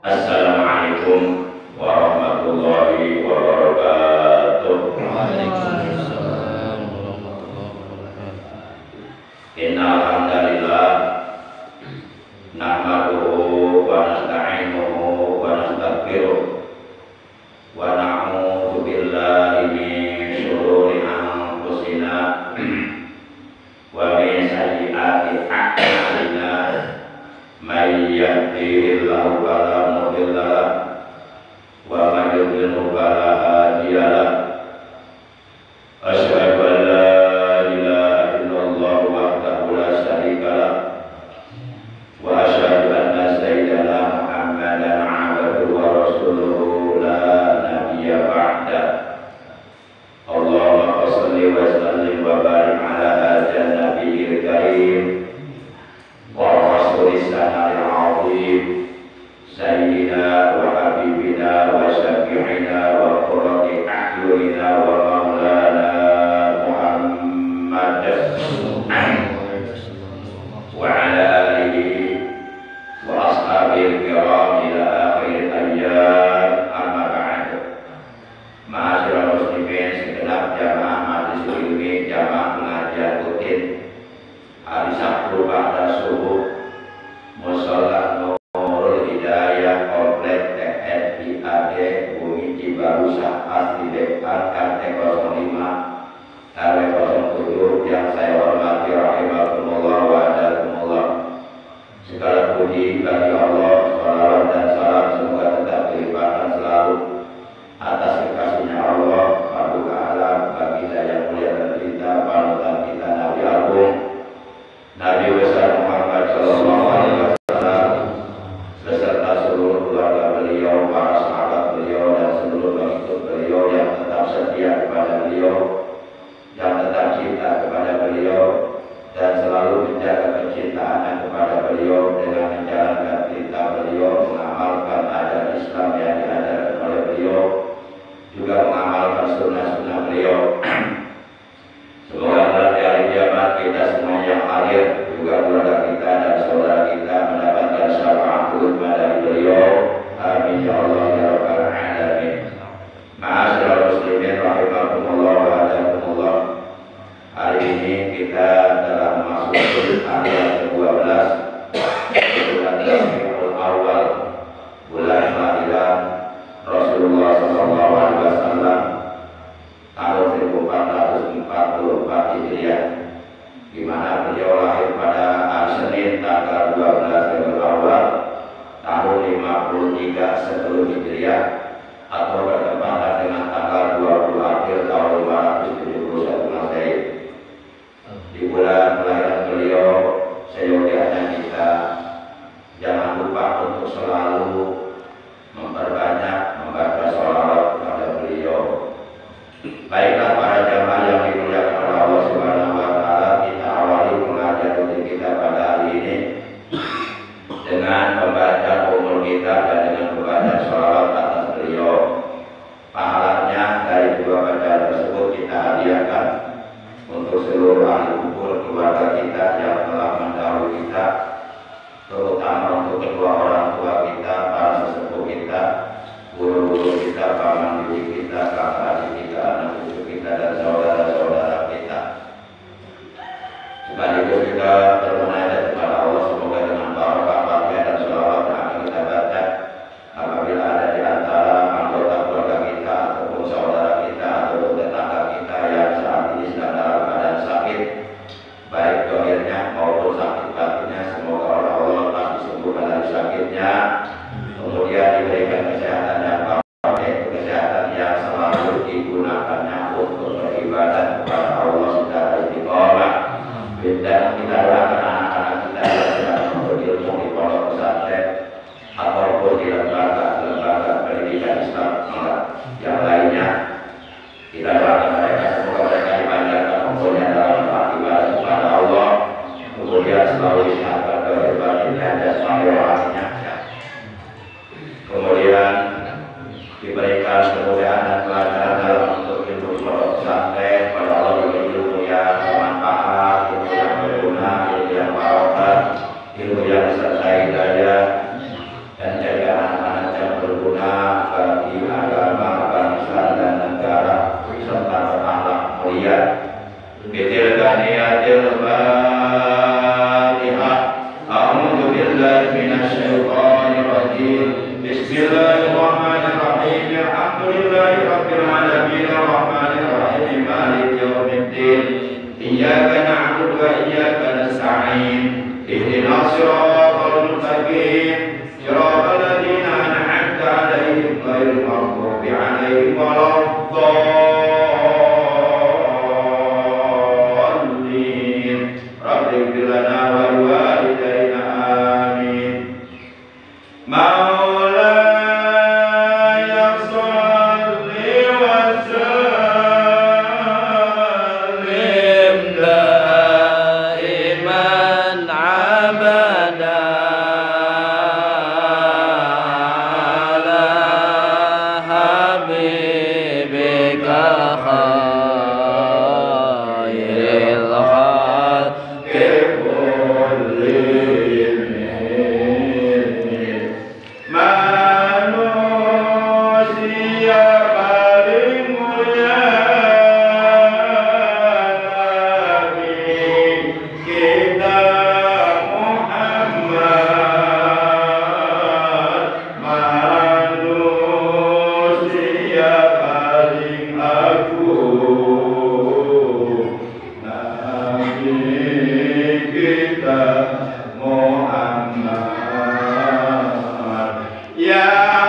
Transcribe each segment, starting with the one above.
Assalamualaikum warahmatullahi wabarakatuh. Waalaikumsalam warahmatullahi wabarakatuh. Innal hamdalillah nahmaduhu wa nasta'inuhu wa nastaghfiruh wa na'udzu billahi min shururi anfusina wa min sayyiati a'malina. May yahdihillahu fala mudilla lahu wa may yudlil fala hadiya lahu. Asyhadu an la ilaha illallah wahdahu la syarika lahu wa asyhadu anna sayyidana Muhammadan 'abduhu wa rasuluhu la nabiyya ba'da. Allahumma shalli wa sallim wa barik ala hadzal nabiyil karim wa rasulis sanadil azim sayyidina wa habibina wa syafi'ina wa qurrati a'yunina wa maulana Muhammad wa ala alihi wa ashabil kiram ila akhir ayyam. Amma ba'd. Ma'asyiral muslimin segenap jamaah majelis ilmi jamaah pengajian rutin hari Sabtu pada subuh Mushola Nurul Hidayah Komplek TNI AD Bumi Cibarusah Asli Depan KT 05 RW 07 yang saya hormati rahimakumullah wa adakumullah. Segala puji bagi Allah, salawat dan salam semoga tetap dilimpahkan selalu atas kekasihnya Allah Paduka Alam, baginda yang mulia dan kita, panutan kita Nabi Agung Nabi besar Muhammad sallallahu alaihi wasallam beserta seluruh keluarga beliau, para sahabat beliau dan seluruh pengikut beliau yang tetap setia kepada beliau, yang tetap cinta kepada beliau dan selalu menjaga kecintaannya kepada beliau dengan menjalankan perintah beliau, mengamalkan ajaran Islam yang diajarkan oleh beliau, juga mengamalkan sunnah-sunnah beliau. Semoga pada hari kiamat kita semua yang hadir, juga keluarga kita dan saudara kita mendapatkan syafaat dari beliau. Amin ya Allah ya rabbal alamin. Ma'asyiral muslimin rahimakumullah wa adakumullah. Hari ini kita dalam masuk hari yang ke-12 bulan Rabiul Awal, bulan kelahiran Rasulullah sallallahu alaihi wasallam tahun 1444 Hijriah, di mana beliau lahir pada hari Senin tanggal 12 Rabiul Awal tahun 53 sebelum Hijriah, atau bertepatan dengan tanggal 20 April tahun 571 Masehi. Di bulan kelahiran beliau, seyogianya kita jangan lupa untuk selalu memperbanyak membaca sholawat kepada beliau. Baiklah para jamaah yang dimuliakan oleh Allah Subhanahu wa taala, kita awali pengajian rutin kita pada hari ini dengan membaca umur kita dan dengan membaca sholawat atas beliau. Pahalanya dari dua bacaan tersebut kita hadiahkan untuk seluruh ahli kubur keluarga kita yang telah mendahului kita, terutama untuk kedua orang tua kita, para sesepuh kita, guru-guru kita, paman bibi kita, kakak adik kita, anak cucu kita, dan saudara-saudara kita. Sekaligus kita bermunajat kepada Allah semoga dengan barokah Fatihah dan sholawat yang akan kita baca, apabila ada di antara anggota keluarga kita ataupun saudara kita ataupun tetangga kita yang saat ini sedang dalam keadaan sakit, baik dohirnya maupun sakit batinnya, semoga oleh Allah lepas disembuhkan dari sakitnya, kemudian diberikan kesehatan yang baik, yaitu kesehatan yang selalu digunakannya untuk beribadah kepada Allah secara istiqomah. Dan kita doakan anak-anak kita yang sedang menuntut ilmu di pondok pesantren ataupun di lembaga pendidikan Islam yang lainnya, kita doakan mereka semoga mereka dipanjangkan umurnya dalam ibadah kepada Allah, kemudian selalu disehatkan dari batinnya dan rohaninya, kemudian diberikan kemudahan dan kelancaran dalam untuk ilmu pondok pesantren. Pada Allah beri ilmu yang bermanfaat, ilmu yang berguna, ilmu yang barokah, ilmu yang disertai hidayah, dan jaga anak-anak Mustafa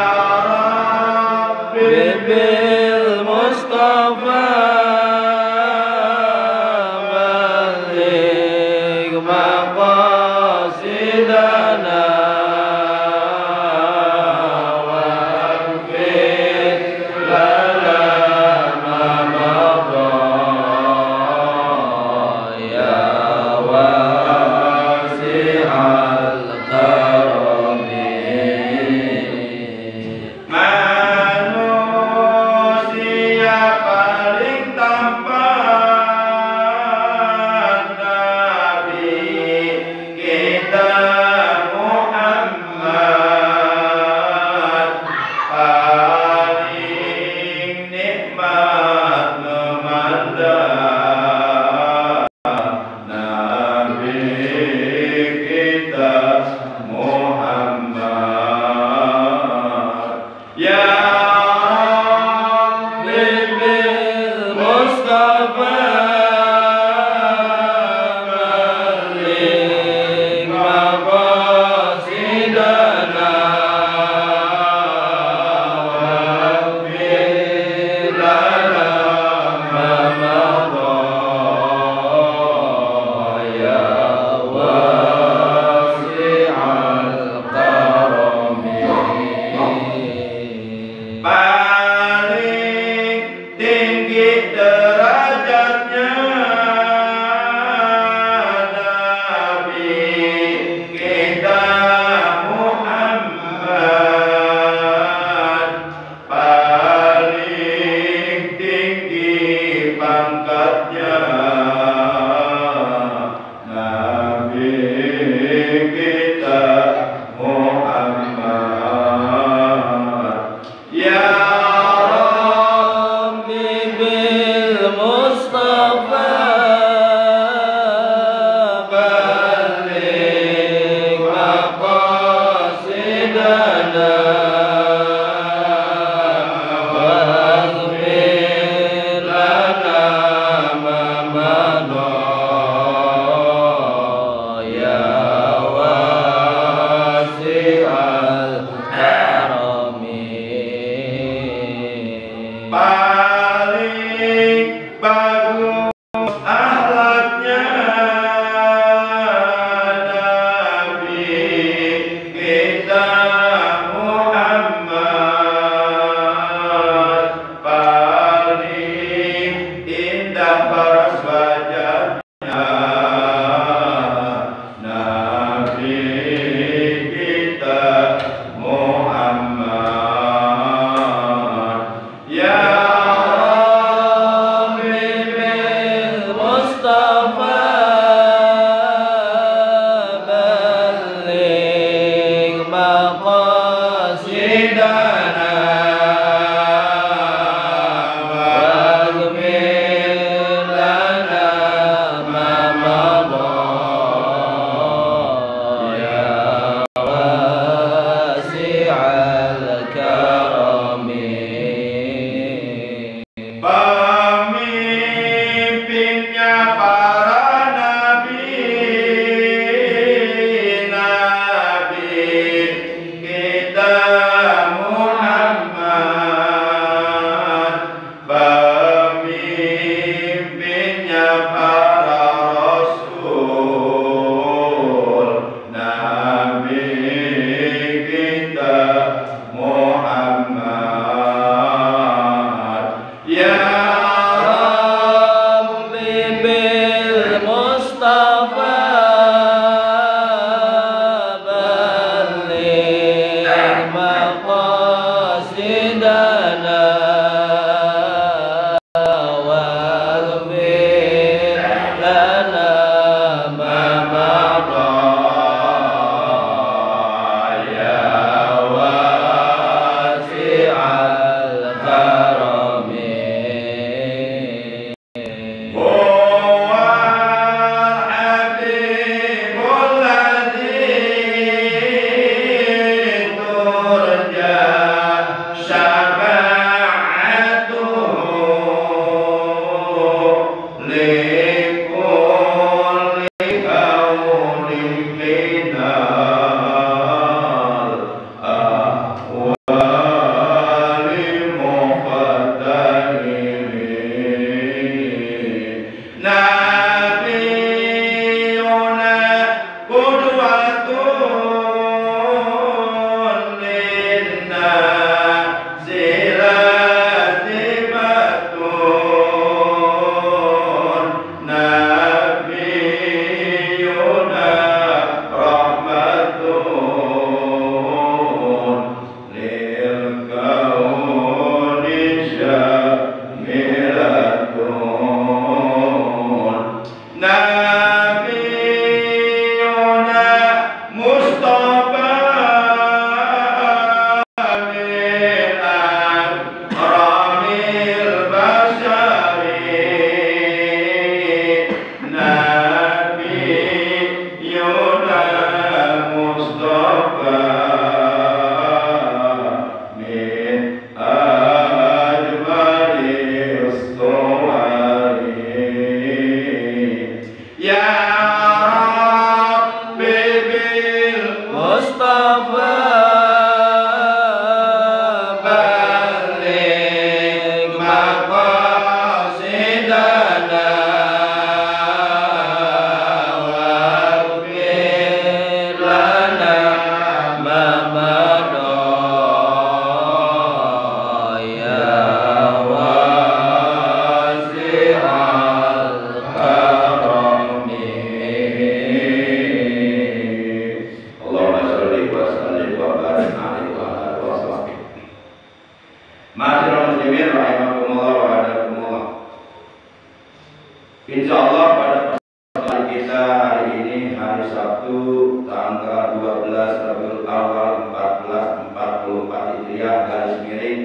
2024 Hijriah garis miring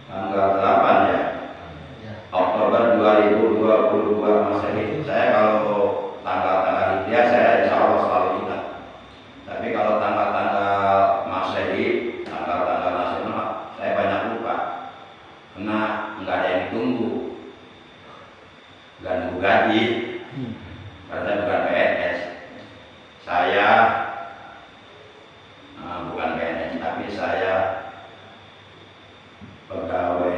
tanggal 8 ya, Oktober 2022 Masehi. Saya kalau tanggal-tanggal Hijriah saya insya Allah selalu ingat. Tapi kalau tanggal-tanggal Masehi, tanggal-tanggal nasional, saya banyak lupa. Karena nggak ada yang ditunggu. Nggak nunggu gaji. Karena saya bukan PNS. Saya bukan PNS, tapi saya pegawai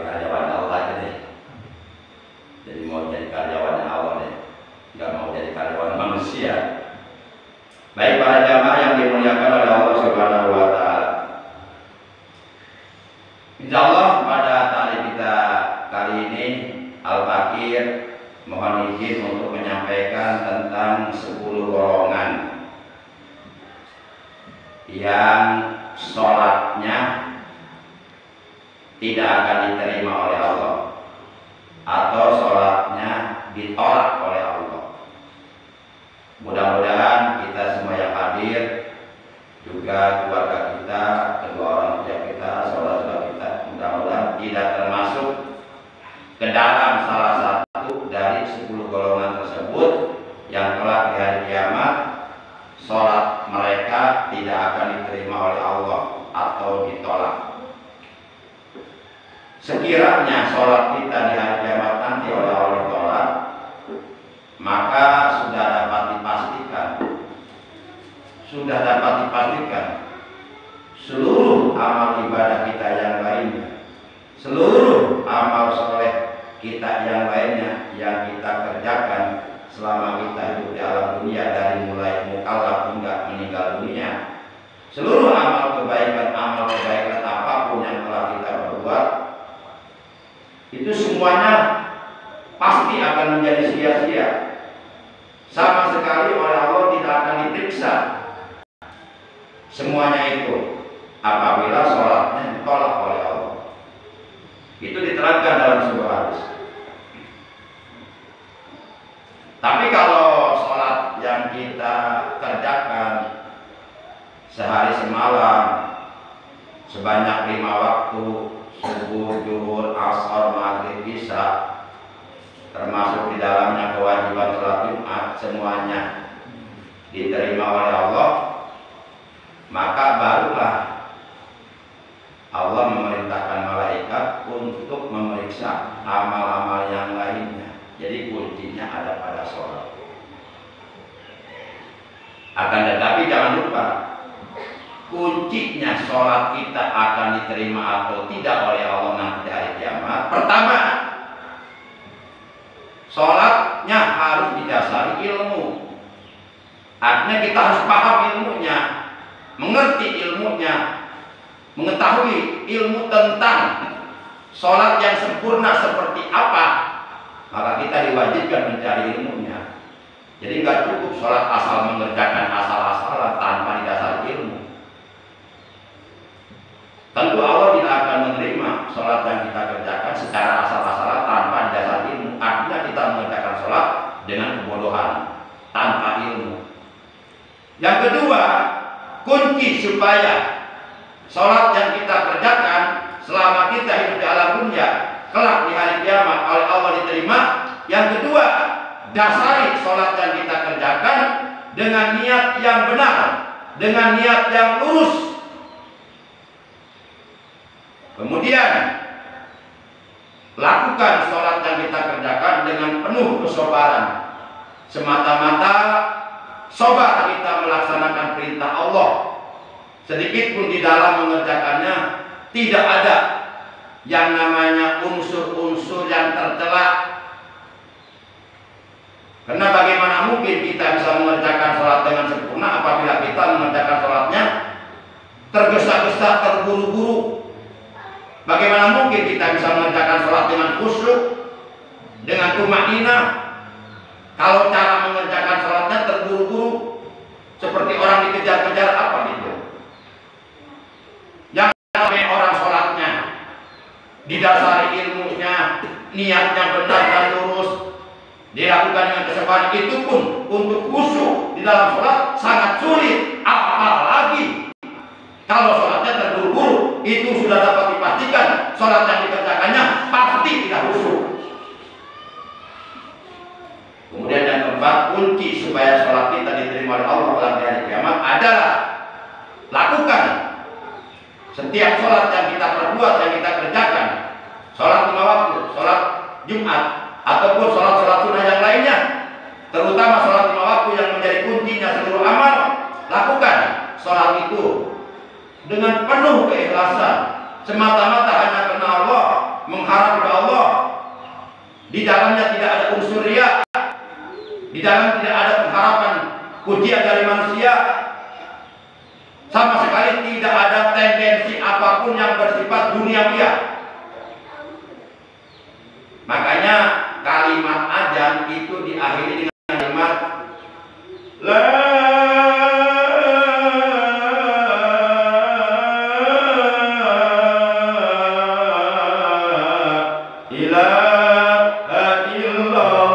karyawan Allah deh. Jadi mau jadi karyawan Allah deh, nggak mau jadi karyawan manusia. Baik para jamaah yang dimuliakan oleh Allah Subhanahu wa Ta'ala. Insya Allah pada tali kita kali ini Al-Fakir mohon izin untuk menyampaikan tentang 10 golongan yang sholatnya tidak akan diterima oleh Allah atau sholatnya ditolak oleh Allah. Mudah-mudahan kita semua yang hadir, juga keluarga kita, kedua orang tua kita, saudara-saudara kita, mudah-mudahan tidak termasuk ke dalam salah satu dari 10 golongan tersebut yang kelak di hari kiamat sholat mereka tidak akan diterima oleh Allah atau ditolak. Sekiranya sholat kita di hari kiamat nanti oleh Allah ditolak, maka sudah dapat dipastikan seluruh amal ibadah kita yang lainnya, seluruh amal soleh kita yang lainnya yang kita kerjakan selama kita hidup di alam dunia, dari mulai mukallaf hingga meninggal dunia, seluruh amal kebaikan apapun yang telah kita perbuat, itu semuanya pasti akan menjadi sia-sia. Sama sekali oleh Allah tidak akan diperiksa semuanya itu apabila sholatnya ditolak oleh Allah. Itu diterangkan dalam sebuah hadis. Tapi kalau sholat yang kita kerjakan sehari semalam sebanyak 5 waktu, subuh, zuhur, asar, maghrib, isya, termasuk di dalamnya kewajiban sholat Jumat, semuanya diterima oleh Allah, maka barulah Allah memerintahkan malaikat untuk memeriksa amal-amal yang lainnya. Jadi kuncinya ada pada sholat. Akan tetapi jangan lupa, kuncinya sholat kita akan diterima atau tidak oleh Allah nanti hari kiamat. Pertama, sholatnya harus didasari ilmu. Artinya kita harus paham ilmunya, mengerti ilmunya, mengetahui ilmu tentang sholat yang sempurna seperti apa. Maka kita diwajibkan mencari ilmunya. Jadi nggak cukup sholat asal mengerjakan asal-asalan tanpa didasari ilmu. Tentu Allah tidak akan menerima sholat yang kita kerjakan secara asal-asalan tanpa didasari ilmu. Artinya kita mengerjakan sholat dengan kebodohan, tanpa ilmu. Yang kedua, kunci supaya sholat yang kita kerjakan selama kita hidup di alam dunia, kelak di hari kiamat oleh Allah diterima. Yang kedua, dasari sholat yang kita kerjakan dengan niat yang benar, dengan niat yang lurus. Kemudian lakukan sholat yang kita kerjakan dengan penuh kesabaran, semata-mata sabar kita melaksanakan perintah Allah. Sedikit pun di dalam mengerjakannya tidak ada yang namanya unsur-unsur yang tercela. Karena bagaimana mungkin kita bisa mengerjakan sholat dengan sempurna apabila kita mengerjakan sholatnya tergesa-gesa, terburu-buru. Bagaimana mungkin kita bisa mengerjakan sholat dengan khusyuk, dengan tumaninah, kalau cara mengerjakan sholatnya terburu-buru, seperti orang dikejar-kejar, apa itu? Yang namanya orang sholatnya didasari ilmunya, niatnya benar dan lurus, dilakukan dengan kesabaran, itu pun untuk khusyuk di dalam sholat sangat sulit. Apalagi kalau sholatnya terburu-buru, itu sudah dapat dipastikan sholat yang dikerjakannya pasti tidak khusyuk. Kemudian yang keempat, kunci supaya sholat kita diterima oleh Allah pada hari kiamat adalah lakukan setiap sholat yang kita perbuat, yang kita kerjakan, sholat 5 waktu, sholat Jumat, ataupun sholat-sholat sunnah yang lainnya, terutama sholat 5 waktu yang menjadi kuncinya seluruh amal, lakukan sholat itu dengan penuh keikhlasan, semata-mata hanya karena Allah, mengharap kepada Allah. Di dalamnya tidak ada unsur riya, di dalam tidak ada pengharapan pujian dari manusia, sama sekali tidak ada tendensi apapun yang bersifat duniawiah. Makanya kalimat azan itu diakhiri dengan kalimat la ilaha illallah.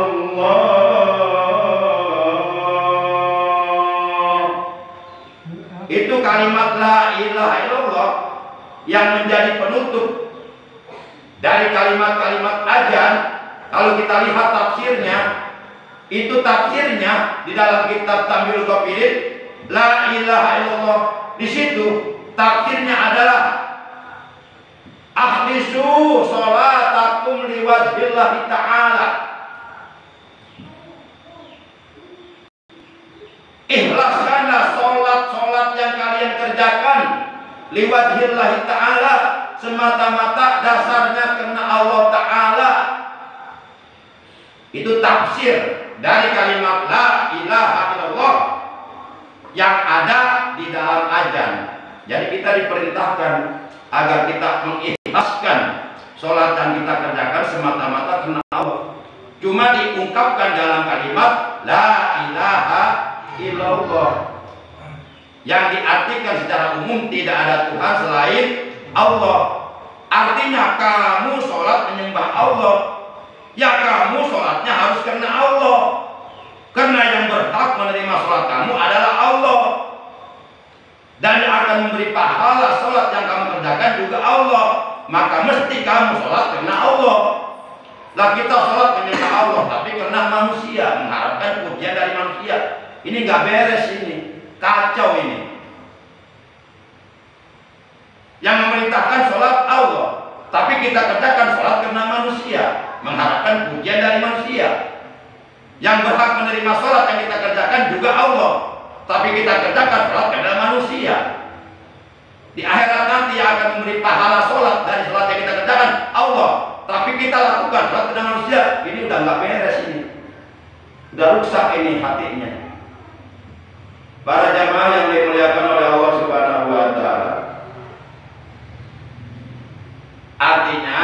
Itu kalimat la ilaha illallah yang menjadi penutup dari kalimat-kalimat azan. Kalau kita lihat tafsirnya, itu tafsirnya di dalam kitab Tamyul Qabirin, la ilaha illallah. Di situ tafsirnya adalah akhlisu sholatakum liwajhillahi ta'ala. Ikhlaskanlah sholat-sholat yang kalian kerjakan liwajhillahi ta'ala, semata-mata dasarnya karena Allah Ta'ala. Itu tafsir dari kalimat la ilaha illallah yang ada di dalam azan. Jadi kita diperintahkan agar kita mengikhlaskan sholat yang kita kerjakan semata-mata karena Allah. Cuma diungkapkan dalam kalimat la ilaha illallah, yang diartikan secara umum tidak ada Tuhan selain Allah. Artinya kamu sholat menyembah Allah, ya kamu sholatnya harus karena Allah, karena yang berhak menerima sholat kamu adalah Allah, dan yang akan memberi pahala sholat yang kamu kerjakan juga Allah. Maka mesti kamu sholat karena Allah. Lah kita sholat menyembah Allah tapi karena manusia, mengharapkan pujian dari manusia. Ini nggak beres, ini kacau ini. Yang memerintahkan sholat Allah, tapi kita kerjakan sholat karena manusia, mengharapkan pujian dari manusia. Yang berhak menerima sholat yang kita kerjakan juga Allah, tapi kita kerjakan sholat karena manusia. Di akhirat nanti yang akan memberi pahala sholat dari sholat yang kita kerjakan Allah, tapi kita lakukan sholat karena manusia. Ini udah nggak beres, ini udah rusak ini hatinya. Para jamaah yang dimuliakan oleh Allah Subhanahu wa Ta'ala, artinya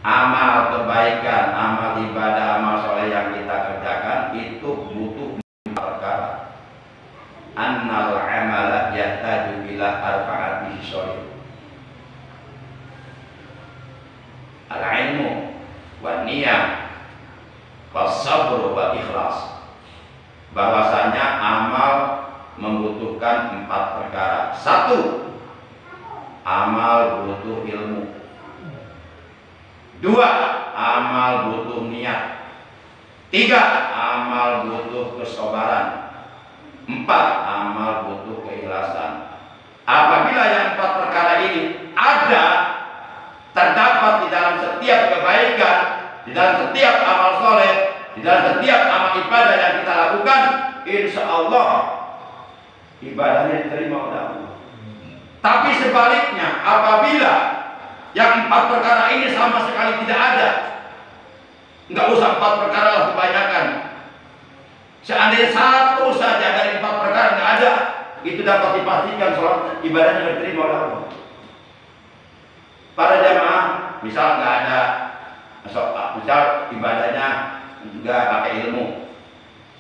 amal kebaikan, amal ibadah, amal soleh yang kita kerjakan itu butuh 4 perkara. Annal amala yahtaju ila arba'ati sholih. Al-ilmu wa niyah wa sabru wa ikhlas. Bahwasanya amal membutuhkan 4 perkara. 1, amal butuh ilmu. 2, amal butuh niat. 3, amal butuh kesabaran. 4, amal butuh keikhlasan. Apabila yang 4 perkara ini ada, terdapat di dalam setiap kebaikan, di dalam setiap amal soleh, di dalam setiap amal ibadah yang kita lakukan, insya Allah ibadahnya diterima oleh Allah. Tapi sebaliknya, apabila yang 4 perkara ini sama sekali tidak ada, nggak usah 4 perkara lah kebanyakan, seandainya 1 saja dari 4 perkara nggak ada, itu dapat dipastikan sholat ibadahnya diterima oleh Allah. Para jamaah, misal nggak ada, misal ibadahnya nggak pakai ilmu,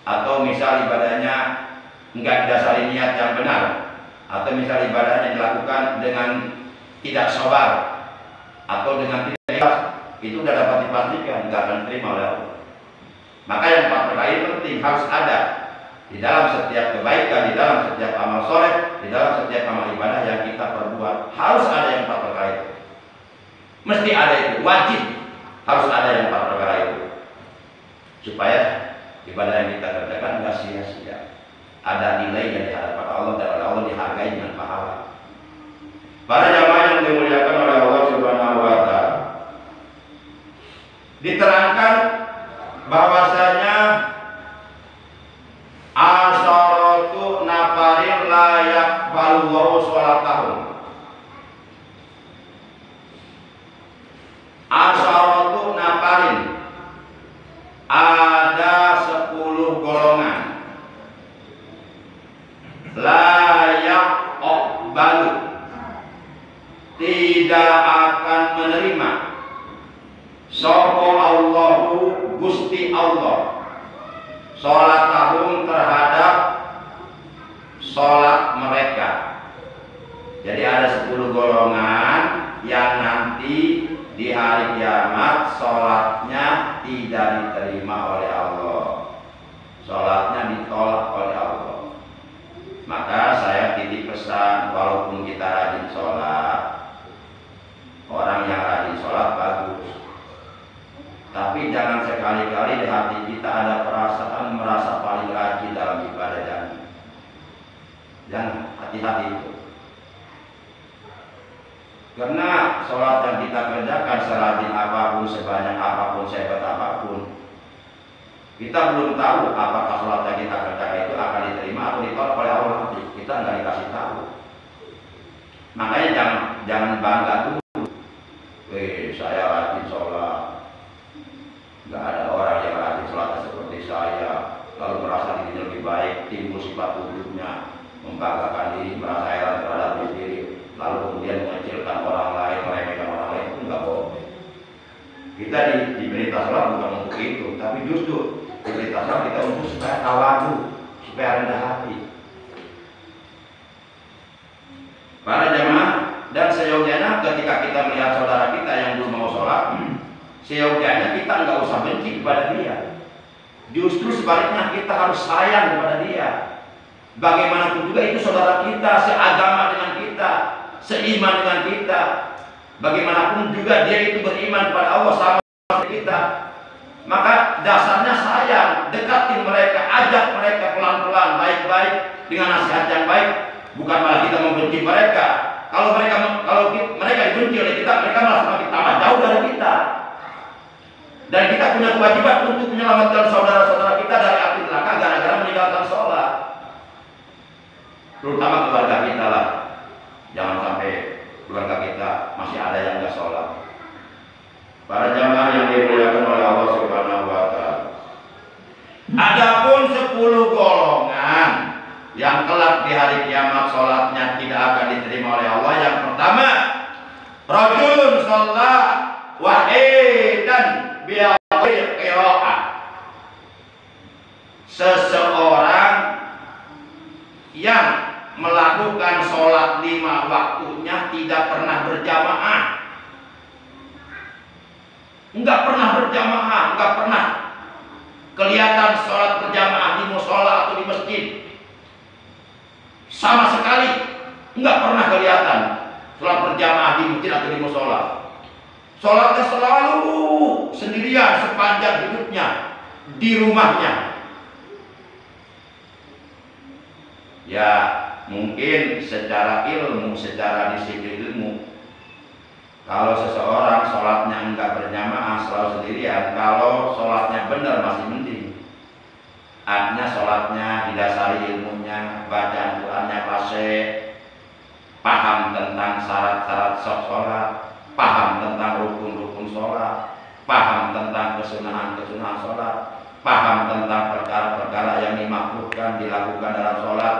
atau misal ibadahnya nggak didasari niat yang benar, atau misal ibadahnya dilakukan dengan tidak sabar atau dengan tidak ikhlas, itu sudah dapat dipastikan nggak akan diterima oleh Allah. Maka yang 4 perkara ini penting, harus ada di dalam setiap kebaikan, di dalam setiap amal soleh, di dalam setiap amal ibadah yang kita perbuat. Harus ada yang 4 perkara itu. Mesti ada itu, wajib harus ada yang 4 perkara itu, supaya ibadah yang kita kerjakan nggak sia-sia. Ada nilai yang di hadapan Allah dan oleh Allah dihargai dengan pahala. Para jamaah yang dimuliakan oleh Allah Subhanahu wa Ta'ala, diterangkan bahwasanya asharatu nafarin la yaqbalullahu sholatahum. Asharatu nafarin, ada 10 golongan, la yaqbalu, tidak akan menerima, sapa Allahu Gusti Allah, sholatahum terhadap sholat mereka. Jadi ada 10 golongan yang nanti di hari kiamat sholatnya tidak diterima oleh Allah, sholatnya ditolak oleh Allah. Maka saya titip pesan, walaupun kita rajin sholat, orang yang rajin sholat bagus, tapi jangan sekali-kali di hati kita ada perasaan merasa paling rajin dalam ibadah. Jangan, hati-hati itu. Karena sholat yang kita kerjakan serajin apapun, sebanyak apapun, sehebat apapun, kita belum tahu apakah sholat yang kita kerjakan itu akan diterima atau ditolak oleh Allah nanti. Kita nggak dikasih tahu. Makanya jangan bangga dulu. Saya rajin sholat, nggak ada orang yang rajin sholat seperti saya, lalu merasa dirinya lebih baik, timbul sifat wujudnya, membanggakan diri, merasa heran terhadap diri, lalu kemudian mengecilkan orang lain, meremehkan orang lain. Itu nggak boleh. Kita di perintah sholat bukan untuk itu, tapi justru di perintah sholat kita untuk supaya tawadu, supaya rendah hati. Para jemaah, dan seyogianya ketika kita melihat saudara kita yang belum mau sholat, seyogianya kita nggak usah benci kepada dia. Justru sebaliknya kita harus sayang kepada dia. Bagaimanapun juga itu saudara kita, seagama dengan kita, seiman dengan kita. Bagaimanapun juga dia itu beriman kepada Allah sama seperti kita. Maka dasarnya sayang, dekatin mereka, ajak mereka pelan-pelan, baik-baik dengan nasihat yang baik. Bukan malah kita membenci mereka. Kalau mereka dibenci oleh kita, mereka malah semakin tambah jauh dari kita. Dan kita punya kewajiban untuk menyelamatkan saudara-saudara kita dari api neraka gara-gara meninggalkan sholat. Terutama keluarga kita lah. Jangan sampai keluarga kita masih ada yang nggak sholat. Para jamaah yang dimuliakan oleh Allah Subhanahu wa Ta'ala, adapun 10 golongan yang kelak di hari kiamat sholatnya tidak akan diterima oleh Allah. Yang pertama, rajulun sholat wahidan bi'awil qira'ah, seseorang yang melakukan sholat 5 waktunya tidak pernah berjamaah. Enggak pernah berjamaah, enggak pernah kelihatan sholat berjamaah di musola atau di masjid. Sama sekali enggak pernah kelihatan sholat berjamaah di masjid atau di musola. Sholatnya selalu sendirian sepanjang hidupnya di rumahnya. Ya mungkin secara ilmu, secara disiplin ilmu, kalau seseorang sholatnya enggak berjamaah selalu sendirian, kalau sholatnya benar masih mending. Artinya sholatnya didasari ilmunya, bacaan Qurannya fasih, paham tentang syarat-syarat sholat, paham tentang rukun-rukun sholat, paham tentang kesunahan-kesunahan sholat, paham tentang perkara-perkara yang dimakruhkan dilakukan dalam sholat,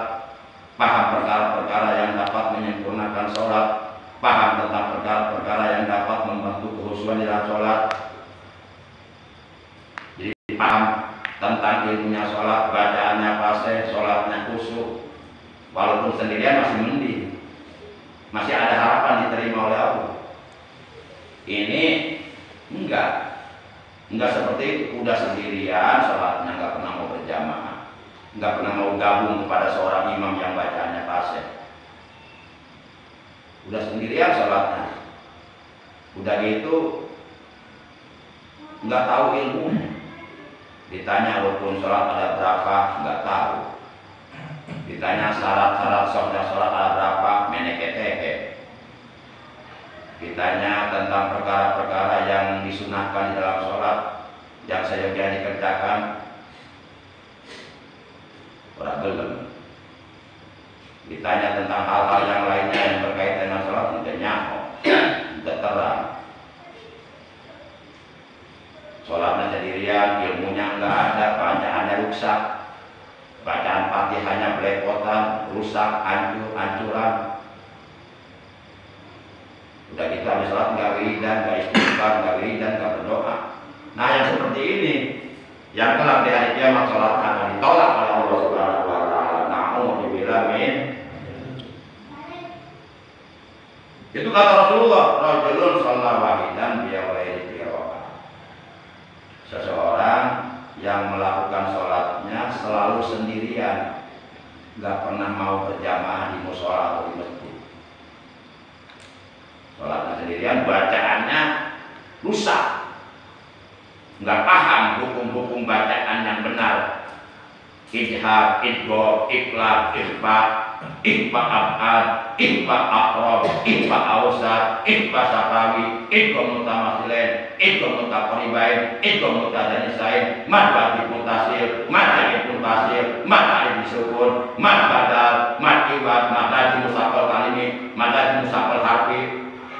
paham perkara-perkara yang dapat menyempurnakan sholat, paham tentang perkara-perkara yang dapat membantu kehusuan dalam sholat. Jadi paham tentang ilmunya sholat, bacaannya fasih, sholatnya khusyuk. Walaupun sendirian masih mending, masih ada harapan diterima oleh Allah. Ini enggak Enggak seperti itu, udah sendirian sholatnya, nggak pernah mau berjamaah, nggak pernah mau gabung kepada seorang imam yang bacaannya fasih. Udah sendirian sholatnya, udah gitu nggak tahu ilmu. Ditanya rukun sholat ada berapa, nggak tahu. Ditanya syarat-syarat sholat ada berapa, meneketeke. Ditanya tentang perkara-perkara yang disunahkan di dalam sholat yang seyogianya dikerjakan, orang gelem. Ditanya tentang hal-hal yang lainnya yang berkaitan dengan sholat, tidak nyaho, tidak terang. Sholatnya sendirian, ilmunya nggak ada, bacaannya rusak, bacaan Fatihahnya belepotan, rusak, hancuran. Udah gitu habis sholat nggak wiridan, nggak istighfar, nggak wiridan, nggak berdoa. Nah yang seperti ini, yang kelak di hari kiamat sholat akan ditolak oleh Allah Subhanahu Wa Taala. Na'udzubillah min. Itu kata Rasulullah, rajulun shalla wahidan biawaihi qiraah. Seseorang yang melakukan sholatnya selalu sendirian, nggak pernah mau berjamaah di musola atau di masjid. Sholatnya sendirian, bacaannya rusak, nggak paham hukum-hukum bacaan yang benar. Ijhar, idgham, iqlab, ikhfa, ikhfa abad, ikhfa aqrab, ikhfa awsat, ikhfa safawi, idgham mutamatsilain, idgham mutaqaribain, idgham mutadanisain, mad wajib mutasil, mad jaib mutasil, mad alif disukun, mad badal, mad iwad, mad lazim musaqqal kalimi, mad lazim musaqqal harfi,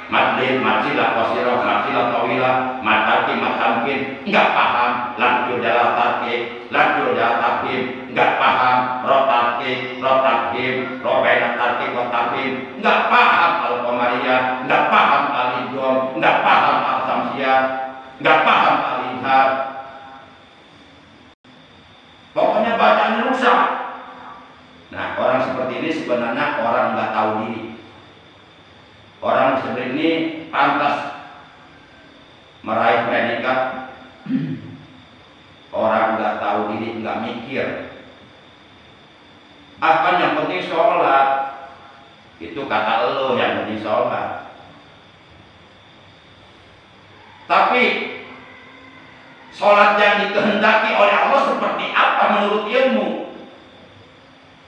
mad lin, mad silah qasirah, mad silah tawilah, mad tarki, mad tamkin. Enggak paham lanjut jalan tarki, lanjut jalan takdim, enggak paham rotarki, rotakdim, robainat tarki, rotakdim, enggak paham al-qamariyah, enggak paham al-idgham, enggak paham al-samsiyah, enggak paham al-izhar. Pokoknya bacaannya rusak. Nah, orang seperti ini sebenarnya orang nggak tahu diri. Orang seperti ini pantas meraih predikat orang nggak tahu diri, nggak mikir. Akan yang penting sholat. Itu kata elo yang penting sholat. Tapi sholat yang dikehendaki oleh Allah seperti apa menurut ilmu?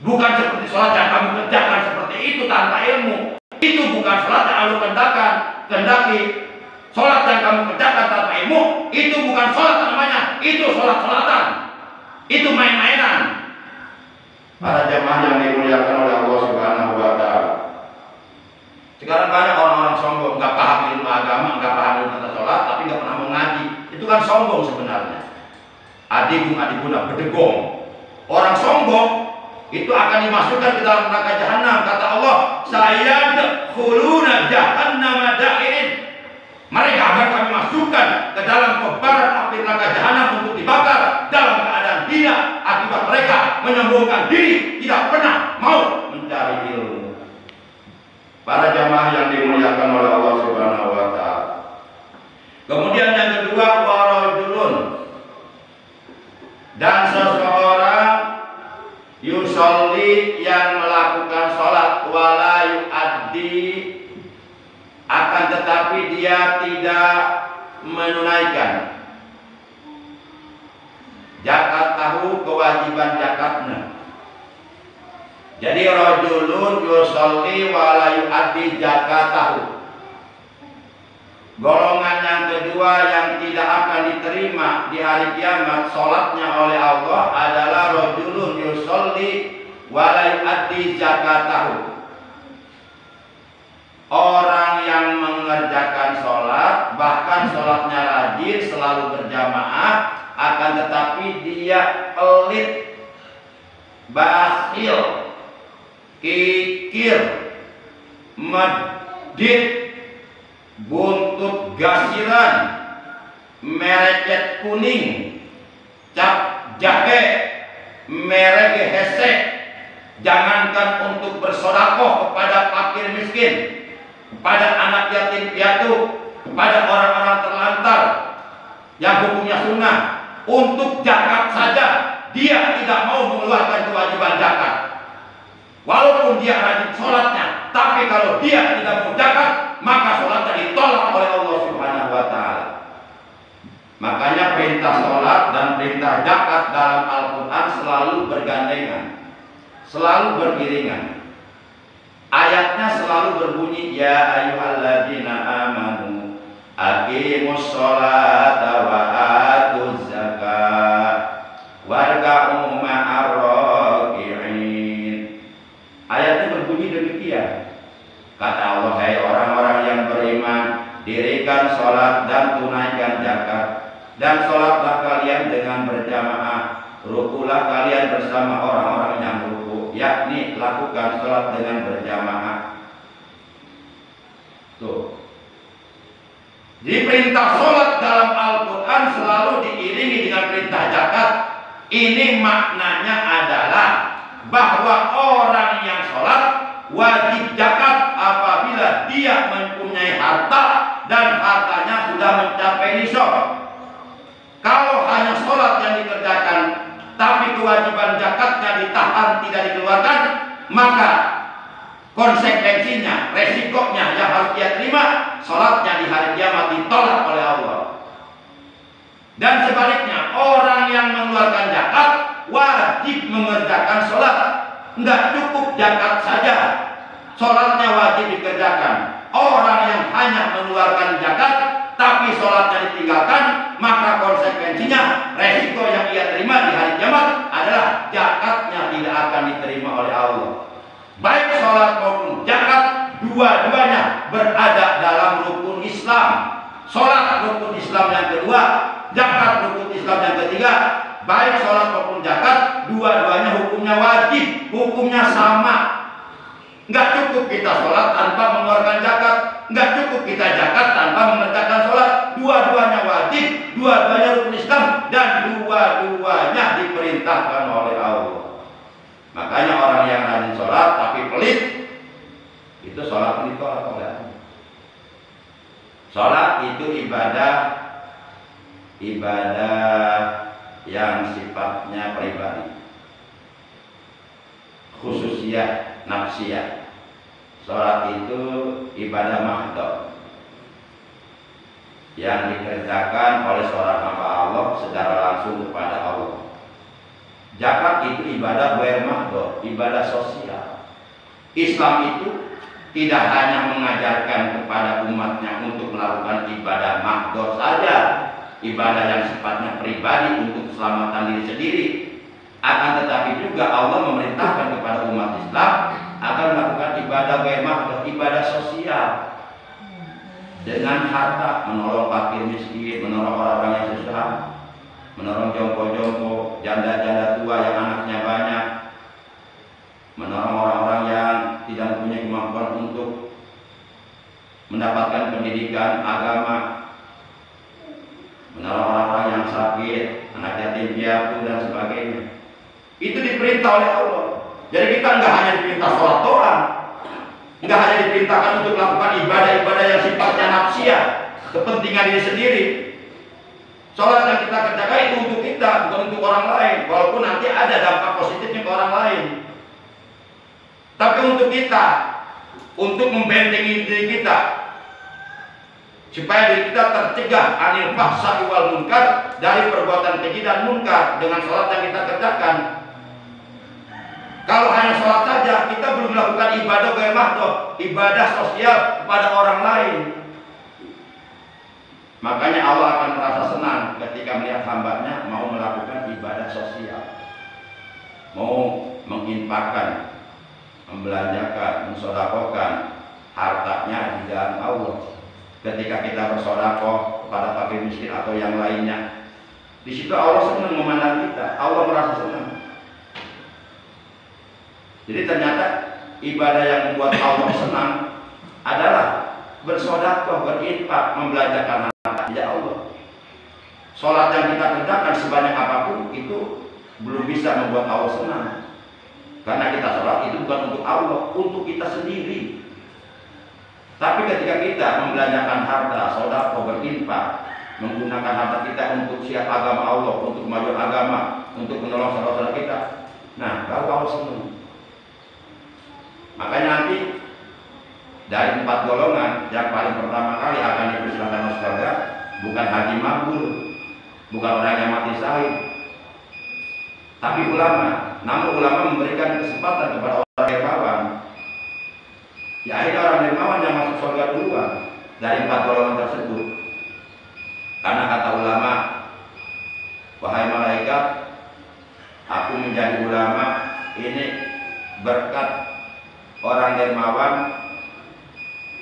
Bukan seperti sholat yang kamu kerjakan seperti itu tanpa ilmu. Itu bukan sholat yang Allah kehendaki. Sholat yang kamu kerjakan tanpa ilmu, itu bukan sholat namanya, itu sholat-sholatan, itu main-mainan. Para jemaah yang dimuliakan oleh Allah Subhanahu Wa Taala. Sekarang banyak orang-orang sombong, nggak paham ilmu agama, nggak paham ilmu tata sholat, tapi nggak pernah mengaji. Itu kan sombong sebenarnya. Adikun bedegong. Orang sombong itu akan dimasukkan ke dalam neraka jahanam. Kata Allah, sayadkhuluna jahannama dakhirin. Mereka akan kami masukkan ke dalam kobaran api neraka jahanam untuk dibakar dalam keadaan hina akibat mereka menyombongkan diri, tidak pernah mau mencari ilmu. Para jamaah yang dimuliakan oleh Allah Subhanahu Wa Taala. Kemudian yang kedua, warajulun, dan seseorang yusolli yang melakukan sholat wala yuaddi, akan tetapi dia tidak menunaikan zakat tahu, kewajiban zakatnya. Jadi rajulun yusolli wala yuaddi zakat tahu. Golongan yang kedua yang tidak akan diterima di hari kiamat sholatnya oleh Allah adalah rajulun yusolli wala yuaddi zakat tahu. Orang yang mengerjakan sholat, bahkan sholatnya rajin, selalu berjamaah, akan tetapi dia pelit, bakhil, kikir, medit, buntut gasiran, merecet kuning, cap jahe, merek hesek. Jangankan untuk bersedekah kepada fakir miskin, kepada anak yatim piatu, kepada orang-orang terlantar, yang hukumnya sunnah, untuk zakat saja dia tidak mau mengeluarkan kewajiban zakat. Walaupun dia rajin sholatnya, tapi kalau dia tidak mau zakat, maka sholatnya ditolak oleh Allah Subhanahu wa Ta'ala. Makanya perintah sholat dan perintah zakat dalam Al-Quran selalu bergandengan, selalu beriringan. Ayatnya selalu berbunyi, ya ayyuhalladzina amanu aqimus sholata wa atuz zakat warka'u ma'ar raki'in. Ayatnya berbunyi demikian. Kata Allah, hai orang-orang yang beriman, dirikan sholat dan tunaikan zakat, dan sholatlah kalian dengan berjamaah, rukulah kalian bersama orang-orang yang ruku, yakni lakukan sholat dengan berjamaah. Tuh. Jadi perintah sholat dalam Al-Quran selalu diiringi dengan perintah zakat. Ini maknanya adalah bahwa orang yang sholat wajib zakat apabila dia mempunyai harta dan hartanya sudah mencapai nisab. Kalau hanya sholat yang dikerjakan tapi kewajiban zakatnya ditahan, tidak dikeluarkan, maka konsekuensinya, resikonya yang harus dia terima, sholatnya di hari kiamat ditolak oleh Allah. Dan sebaliknya, orang yang mengeluarkan zakat wajib mengerjakan sholat. Enggak cukup zakat saja, sholatnya wajib dikerjakan. Orang yang hanya mengeluarkan zakat tapi sholatnya ditinggalkan, maka konsekuensinya, resiko yang ia terima di hari kiamat adalah zakatnya tidak akan diterima oleh Allah. Baik sholat maupun zakat, dua-duanya berada dalam rukun Islam. Sholat rukun Islam yang kedua, zakat rukun Islam yang ketiga. Baik sholat maupun zakat, dua-duanya hukumnya wajib, hukumnya sama. Nggak cukup kita sholat tanpa mengeluarkan zakat, nggak cukup kita zakat tanpa mengerjakan sholat. Dua-duanya wajib, dua-duanya rukun Islam, dan dua-duanya diperintahkan oleh Allah. Makanya orang yang rajin sholat tapi pelit, itu sholat ditolak oleh Allah. Sholat itu ibadah yang sifatnya pribadi, khususiyah, nafsiyah. Sholat itu ibadah mahdhah yang dikerjakan oleh seorang hamba Allah secara langsung kepada Allah. Zakat itu ibadah ghair mahdhah, ibadah sosial. Islam itu tidak hanya mengajarkan kepada umatnya untuk melakukan ibadah mahdhah saja, ibadah yang sifatnya pribadi untuk keselamatan diri sendiri, akan tetapi juga Allah memerintahkan kepada umat Islam agar melakukan ibadah ghair mahdhah, ibadah sosial dengan harta, menolong fakir miskin, menolong orang-orang yang susah, menolong jompo-jompo, janda-janda tua yang anaknya banyak, menolong orang-orang yang tidak mempunyai kemampuan untuk mendapatkan pendidikan agama, menolong orang-orang yang sakit, anak yatim piatu dan sebagainya. Itu diperintah oleh Allah. Jadi kita nggak hanya diperintah sholat doang, nggak hanya diperintahkan untuk melakukan ibadah-ibadah yang sifatnya nafsiyah, kepentingan diri sendiri. Sholat yang kita kerjakan itu untuk kita, bukan untuk orang lain. Walaupun nanti ada dampak positifnya ke orang lain, tapi untuk kita, untuk membentengi diri kita, supaya diri kita tercegah anil fahsya'i wal munkar, dari perbuatan keji dan munkar dengan sholat yang kita kerjakan. Kalau hanya sholat saja, kita belum melakukan ibadah ghair mahdhah, ibadah sosial kepada orang lain. Makanya Allah akan merasa senang ketika melihat hambanya mau melakukan ibadah sosial, mau menginfakkan, membelanjakan, mensedekahkan hartanya di jalan Allah. Ketika kita bersedekah kepada fakir miskin atau yang lainnya, di situ Allah senang memandang kita, Allah merasa senang. Jadi ternyata ibadah yang membuat Allah senang adalah bersedekah, berinfak, membelanjakan harta di Allah. Sholat yang kita kerjakan sebanyak apapun itu belum bisa membuat Allah senang, karena kita sholat itu bukan untuk Allah, untuk kita sendiri. Tapi ketika kita membelanjakan harta, sedekah, berinfak, menggunakan harta kita untuk siap agama Allah, untuk kemajuan agama, untuk menolong saudara-saudara kita. Nah, baru Allah senang. Makanya nanti dari 4 golongan yang paling pertama kali akan dipersilakan masuk surga bukan haji mabrur, bukan orang yang mati syahid, tapi ulama. Namun ulama memberikan kesempatan kepada orang dermawan. Ya, akhirnya orang dermawan yang masuk surga duluan dari 4 golongan tersebut. Karena kata ulama, wahai malaikat, aku menjadi ulama ini berkat orang dermawan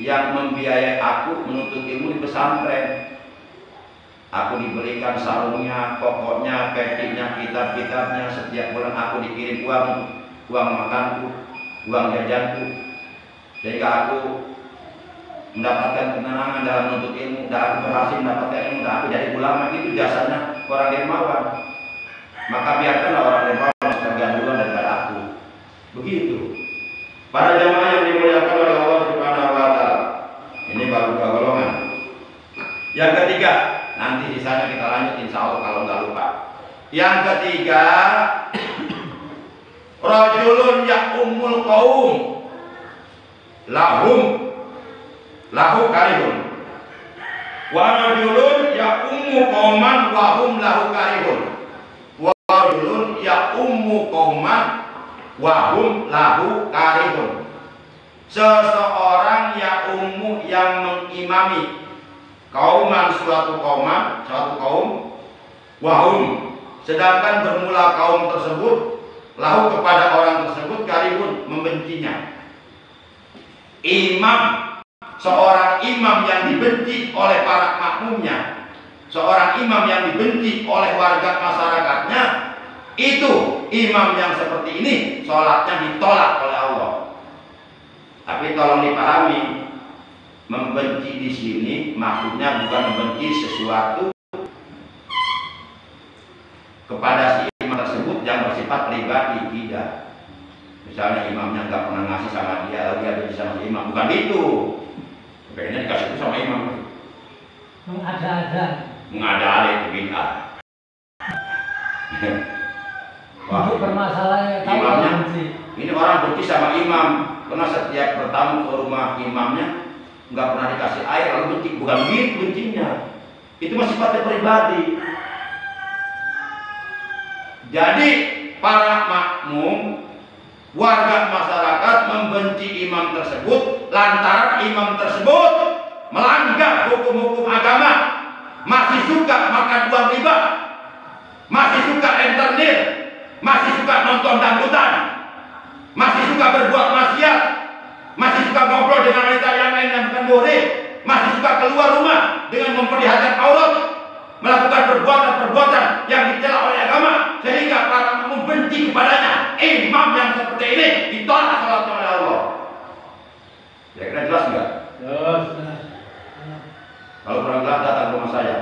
yang membiayai aku menuntut ilmu di pesantren. Aku diberikan sarungnya, pokoknya, petinya, kitab-kitabnya. Setiap bulan aku dikirim uang makanku, uang jajanku, sehingga aku mendapatkan ketenangan dalam menuntut ilmu, dan aku berhasil mendapatkan ilmu, dan aku jadi ulama. Itu jasanya orang dermawan. Maka biarkanlah orang dermawan masuk surga duluan daripada aku. Begitu. Para jamaah yang dimuliakan oleh Allah Subhanahu wa Ta'ala, ini baru 2 golongan. Yang ketiga, nanti sisanya kita lanjut insya Allah kalau nggak lupa. Yang ketiga, rajulun ya'ummul qaum lahu karihun, wa rajulun ya'ummu qauman wa hum lahu karihun, wa rajulun ya'ummu qauman wa hum lahu karihun. Seseorang yang mengimami kauman suatu kaum, wahum, sedangkan bermula kaum tersebut lahu kepada orang tersebut karihun, membencinya. Imam, seorang imam yang dibenci oleh para makmumnya, seorang imam yang dibenci oleh warga masyarakatnya, itu imam yang seperti ini sholatnya ditolak oleh Allah. Tapi tolong dipahami, membenci di sini maksudnya bukan membenci sesuatu kepada si imam tersebut yang bersifat pribadi, tidak. Misalnya imamnya nggak pernah ngasih sama dia, lalu dia benci sama si imam, bukan itu. Kayaknya dikasih itu sama imam. Mengada-ada itu bid'ah. Untuk permasalahannya imamnya, ini orang benci sama imam karena setiap bertamu ke rumah imamnya nggak pernah dikasih air lalu benci. Bukan begitu bencinya, itu masih sifatnya pribadi. Jadi para makmum, warga masyarakat membenci imam tersebut lantaran imam tersebut melanggar hukum-hukum agama, masih suka makan uang riba, masih suka entertain, masih suka nonton dangdutan, masih suka berbuat maksiat, masih suka ngobrol dengan wanita yang lain yang bukan muhrim, masih suka keluar rumah dengan memperlihatkan aurat, melakukan perbuatan-perbuatan yang dicela oleh agama, sehingga para makmum benci kepadanya. Imam yang seperti ini ditolak salatnya oleh Allah. Ya, kira jelas nggak? Jelas. Kalau kurang jelas datang ke rumah saya.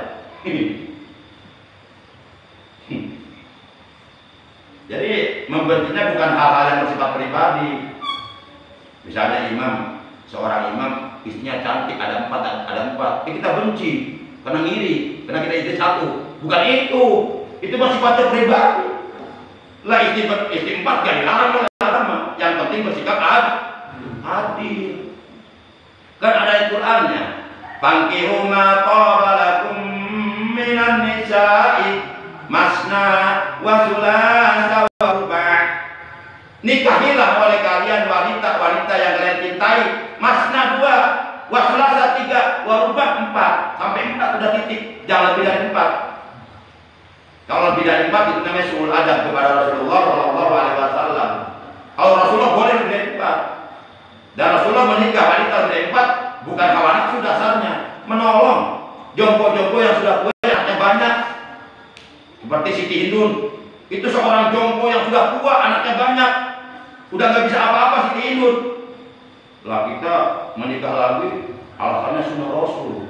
Jadi membencinya bukan hal-hal yang bersifat pribadi. Misalnya seorang imam istrinya cantik, ada empat, kita benci karena ngiri, karena kita istri 1. Bukan itu masih sifatnya pribadi. Lah istri 4 gak dilarang oleh agama. Yang penting bersikap adil. Kan ada Al-Qur'annya. Fankihu ma taba lakum minan nisa'i masna wa thulatha wa ruba'. Nikahilah oleh kalian wanita-wanita yang kalian cintai, masna 2, wa thulatha 3, wa ruba' 4. Sampai 4 udah titik, jangan lebih dari 4. Kalau lebih dari 4 itu namanya su'ul adab kepada Rasulullah Shallallahu Alaihi Wasallam. Kalau Rasulullah boleh lebih dari 4, dan Rasulullah menikah wanita lebih dari 4 bukan hawa nafsu dasarnya, menolong jompo-jompo yang sudah tua, anaknya banyak, seperti Siti Hindun. Itu seorang jompo yang sudah tua, anaknya banyak, udah nggak bisa apa-apa Siti Hindun. Lah kita menikah lagi, alasannya sunnah Rasul.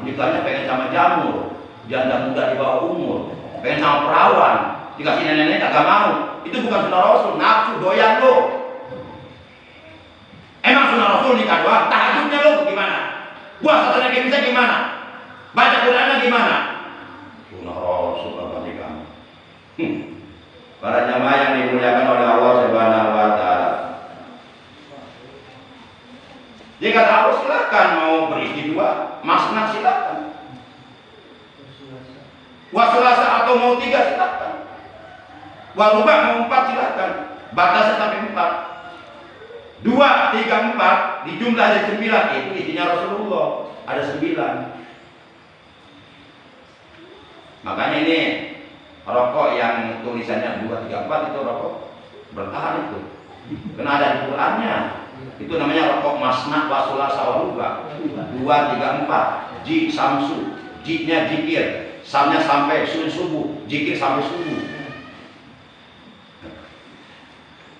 Nikahnya pengen sama jamur, janda muda di bawah umur, pengen sama perawan, dikasih nenek-nenek kagak mau. Itu bukan sunnah Rasul, nafsu doyan lo. Emang sunnah Rasul nikah doang, tahajudnya lo gimana? Puasa kayak bisa gimana? Baca Qurannya gimana? Sunnah Rasul bagi kamu. Para jamaah yang dimuliakan oleh Allah Subhanahu wa taala. Jika tahu silakan mau berisi dua, masna silakan. Wasulasa atau mau tiga silakan. Warubah mau empat silakan. Batasnya sampai 4. 2, 3, 4 dijumlah dari 9 itu isinya Rasulullah. Ada 9. Makanya ini rokok yang tulisannya 2, 3, 4 itu rokok bertahan itu. Karena ada di Qur'annya. Itu namanya rokok masna wasulah sawaruba. 2, 3, 4 Ji samsu. Ji-nya jikir. Samnya sampai subuh. Jikir sampai subuh.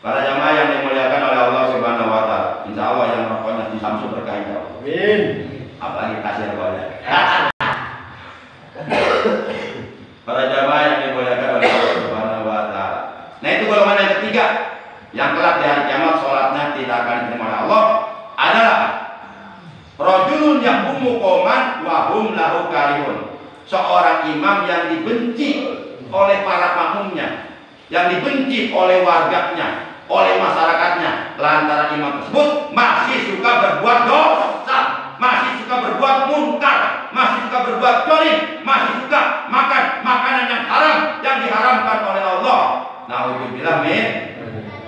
Para jamaah yang dimuliakan oleh Allah Subhanahu wa taala. Insya Allah yang rokoknya di samsu berkah. Amin. Apalagi kasih rokoknya. Para jamaah yang dimuliakan oleh Allah Subhanahu wa taala. Nah, itu golongan yang ketiga yang kelak di hari kiamat salatnya tidak akan diterima oleh Allah adalah rajulun yaqumu qauman wa hum lahu karihun. Seorang imam yang dibenci oleh para makmumnya, yang dibenci oleh warganya, oleh masyarakatnya, lantaran imam tersebut masih suka berbuat dosa, masih suka berbuat munkar, masih suka berbuat dolim, masih suka makan makanan yang haram, yang diharamkan oleh Allah. Nauzubillah min.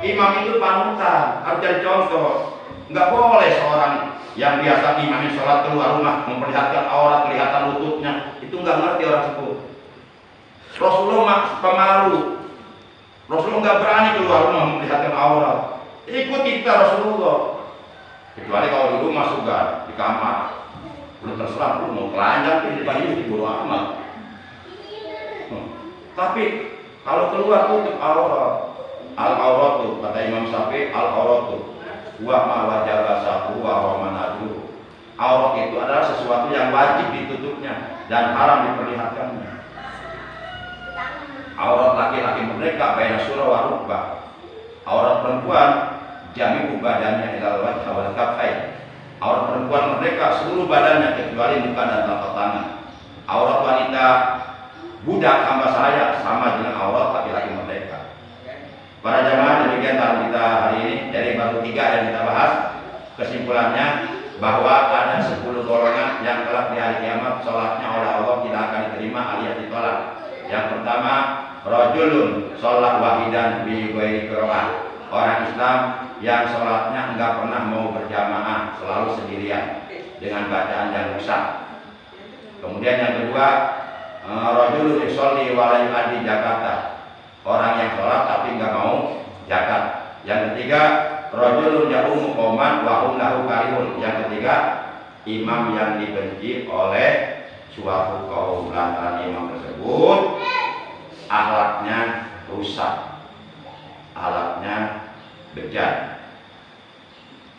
Imam itu panutan, harus jadi contoh. Nggak boleh seorang yang biasa imamin sholat keluar rumah memperlihatkan aurat, kelihatan lututnya, itu nggak ngerti orang tersebut. Rasulullah pemalu. Rasulullah nggak berani keluar rumah memperlihatkan aurat. Ikuti kita Rasulullah. Kecuali kalau dulu masuk di kamar, belum terserah lu mau telanjang di depan ini bodo amat. Tapi kalau keluar tutup aurat. Al-aurat tuh kata Imam Syafi'i, al-aurat tuh wa ma wajaba sahu wa manadu. Aurat itu adalah sesuatu yang wajib ditutupnya dan haram diperlihatkannya. Aurat laki-laki mereka baina surah wa rukbah. Aurat perempuan jami'u badannya ilal wajh wal kaffain. Aurat perempuan mereka seluruh badannya kecuali muka dan telapak tangan. Aurat wanita budak hamba saya sama dengan aurat laki-laki mereka. Para jamaah, demikian tahu kita hari ini. Jadi baru 3 yang kita bahas. Kesimpulannya bahwa ada 10 golongan yang kelak di hari kiamat sholatnya oleh Allah tidak akan diterima alias ditolak. Yang pertama, rajulun sholat wahidan bi ghairi qiraah. Orang Islam yang sholatnya enggak pernah mau berjamaah, selalu sendirian dengan bacaan yang rusak. Kemudian yang kedua, rajulun yusolli wa la yu'addi zakata. Orang yang sholat tapi nggak mau zakat. Yang ketiga, rajulun yaqumu qauman wa hum lahu karihun. Yang ketiga, imam yang dibenci oleh suatu kaum lantaran imam tersebut akhlaknya rusak, akhlaknya bejat,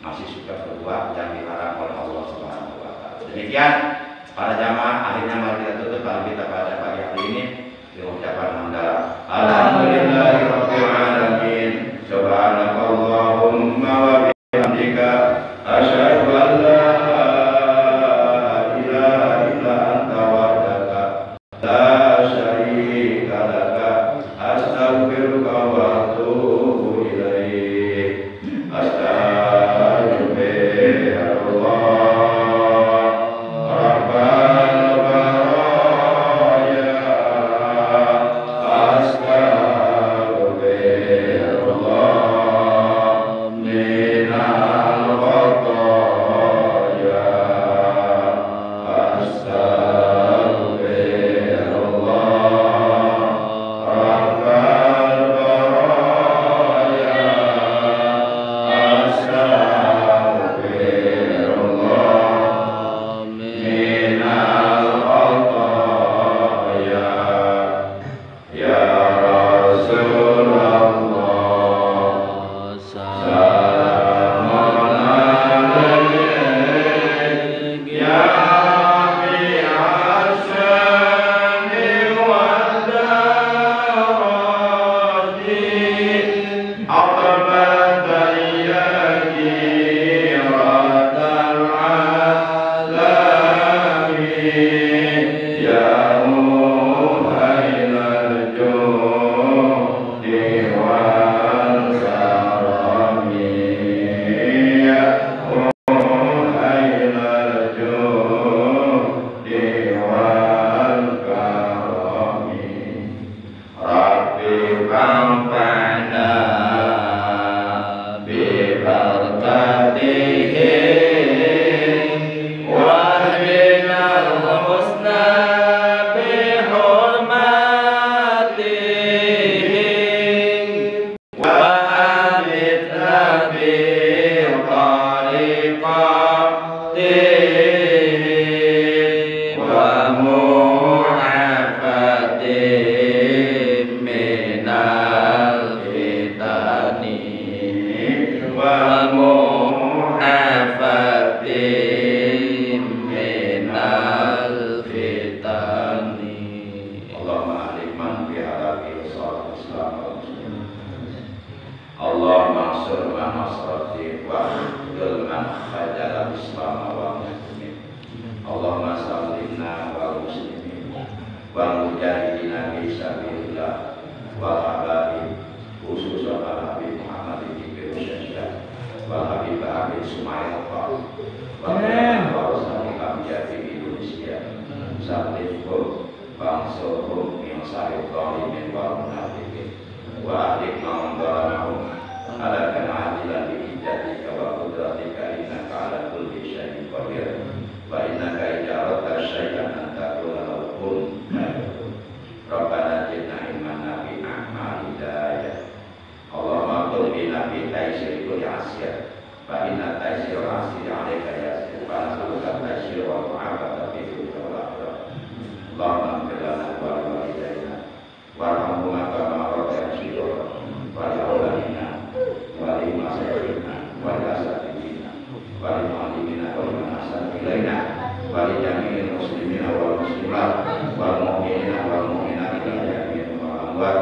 masih suka berbuat yang dilarang oleh Allah Subhanahu wa taala. Demikian para jamaah, akhirnya mari kita tutup kalau kita pada pagi hari ini ucapan hamdalah. Alhamdulillahirabbil alamin. Subhanakallahumma wa bihamdika asyhadu an la ilaha illa anta wahdaka la syarika laka astaghfiruka wa atubu ilaik. Astagfirullah. Astagfirullah. Wa warasani ambiyati Indonesia Sablikum bangsuhum min syarri dhalimin wal munafiqin wa ahlik ma'amdalahum ala kana'adilan bi'iddatika wa kudratika innaka ala kulli syai'in qadir wa innaka ijarata syai'an antakula laukun Rabbana jidna iman nabi a'mal hidayah Allahumma qulbi nabi taisir kulli asyir fa inna taisir asyir alaika yasir fa nasaluka taisir wa mu'abata fi kulli wal-akhirah Allahumma ambilana wa walidayna warhamhuma kama rabbayana wa li'auladina wa li'masayyidina wa li'asatidina wa li'mu'allimina wa liman ahsana ilaina wa li'jami'il muslimina wal muslimat wal mu'minina wal mu'minat ila yamin wa amwat